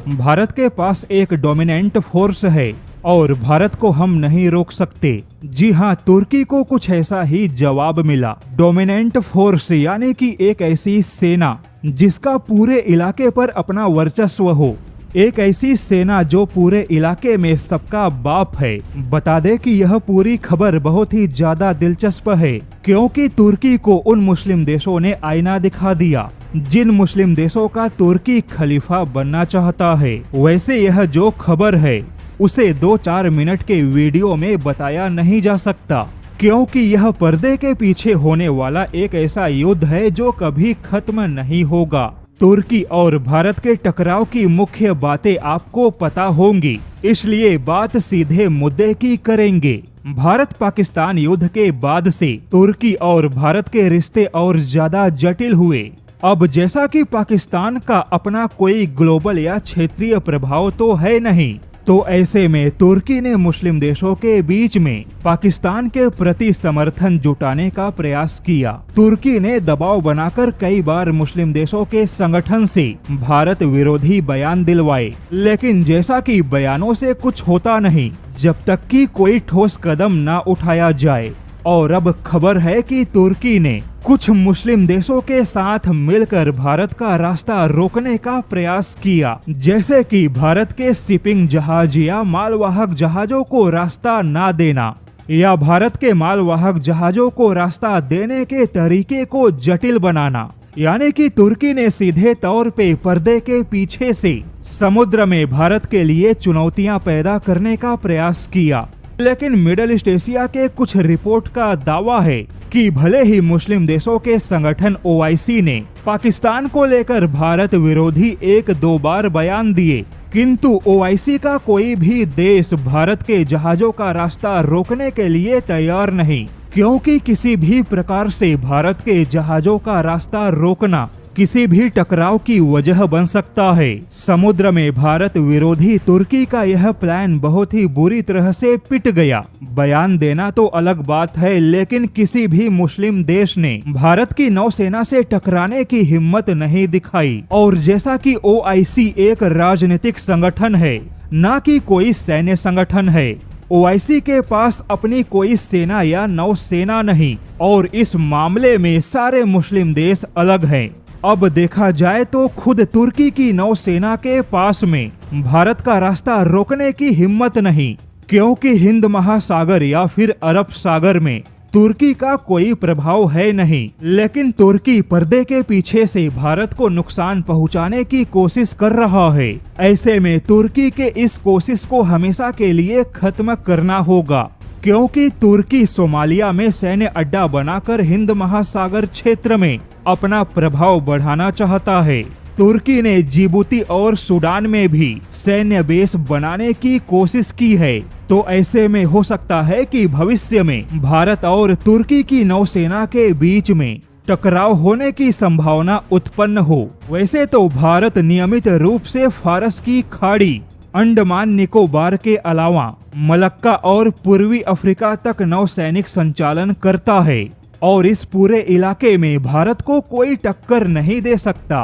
भारत के पास एक dominant force है और भारत को हम नहीं रोक सकते। जी हाँ, तुर्की को कुछ ऐसा ही जवाब मिला। डोमिनेंट फोर्स यानी कि एक ऐसी सेना जिसका पूरे इलाके पर अपना वर्चस्व हो, एक ऐसी सेना जो पूरे इलाके में सबका बाप है। बता दे कि यह पूरी खबर बहुत ही ज्यादा दिलचस्प है, क्योंकि तुर्की को उन मुस्लिम देशों ने आईना दिखा दिया जिन मुस्लिम देशों का तुर्की खलीफा बनना चाहता है। वैसे यह जो खबर है उसे 2-4 मिनट के वीडियो में बताया नहीं जा सकता, क्योंकि यह पर्दे के पीछे होने वाला एक ऐसा युद्ध है जो कभी खत्म नहीं होगा। तुर्की और भारत के टकराव की मुख्य बातें आपको पता होंगी, इसलिए बात सीधे मुद्दे की करेंगे। भारत पाकिस्तान युद्ध के बाद से तुर्की और भारत के रिश्ते और ज्यादा जटिल हुए। अब जैसा कि पाकिस्तान का अपना कोई ग्लोबल या क्षेत्रीय प्रभाव तो है नहीं, तो ऐसे में तुर्की ने मुस्लिम देशों के बीच में पाकिस्तान के प्रति समर्थन जुटाने का प्रयास किया। तुर्की ने दबाव बनाकर कई बार मुस्लिम देशों के संगठन से भारत विरोधी बयान दिलवाए, लेकिन जैसा कि बयानों से कुछ होता नहीं जब तक कि कोई ठोस कदम न उठाया जाए। और अब खबर है कि तुर्की ने कुछ मुस्लिम देशों के साथ मिलकर भारत का रास्ता रोकने का प्रयास किया, जैसे कि भारत के शिपिंग जहाज या मालवाहक जहाजों को रास्ता ना देना, या भारत के मालवाहक जहाजों को रास्ता देने के तरीके को जटिल बनाना। यानी कि तुर्की ने सीधे तौर पे पर्दे के पीछे से समुद्र में भारत के लिए चुनौतियां पैदा करने का प्रयास किया। लेकिन मिडल ईस्ट एशिया के कुछ रिपोर्ट का दावा है कि भले ही मुस्लिम देशों के संगठन OIC ने पाकिस्तान को लेकर भारत विरोधी 1-2 बार बयान दिए, किंतु OIC का कोई भी देश भारत के जहाजों का रास्ता रोकने के लिए तैयार नहीं, क्योंकि किसी भी प्रकार से भारत के जहाजों का रास्ता रोकना किसी भी टकराव की वजह बन सकता है। समुद्र में भारत विरोधी तुर्की का यह प्लान बहुत ही बुरी तरह से पिट गया। बयान देना तो अलग बात है, लेकिन किसी भी मुस्लिम देश ने भारत की नौसेना से टकराने की हिम्मत नहीं दिखाई। और जैसा कि OIC एक राजनीतिक संगठन है, न कि कोई सैन्य संगठन है, OIC के पास अपनी कोई सेना या नौसेना नहीं, और इस मामले में सारे मुस्लिम देश अलग हैं। अब देखा जाए तो खुद तुर्की की नौसेना के पास में भारत का रास्ता रोकने की हिम्मत नहीं, क्योंकि हिंद महासागर या फिर अरब सागर में तुर्की का कोई प्रभाव है नहीं। लेकिन तुर्की पर्दे के पीछे से भारत को नुकसान पहुंचाने की कोशिश कर रहा है। ऐसे में तुर्की के इस कोशिश को हमेशा के लिए खत्म करना होगा, क्योंकि तुर्की सोमालिया में सैन्य अड्डा बनाकर हिंद महासागर क्षेत्र में अपना प्रभाव बढ़ाना चाहता है। तुर्की ने जिबूती और सूडान में भी सैन्य बेस बनाने की कोशिश की है। तो ऐसे में हो सकता है कि भविष्य में भारत और तुर्की की नौसेना के बीच में टकराव होने की संभावना उत्पन्न हो। वैसे तो भारत नियमित रूप से फारस की खाड़ी, अंडमान निकोबार के अलावा मलक्का और पूर्वी अफ्रीका तक नौसैनिक संचालन करता है, और इस पूरे इलाके में भारत को कोई टक्कर नहीं दे सकता।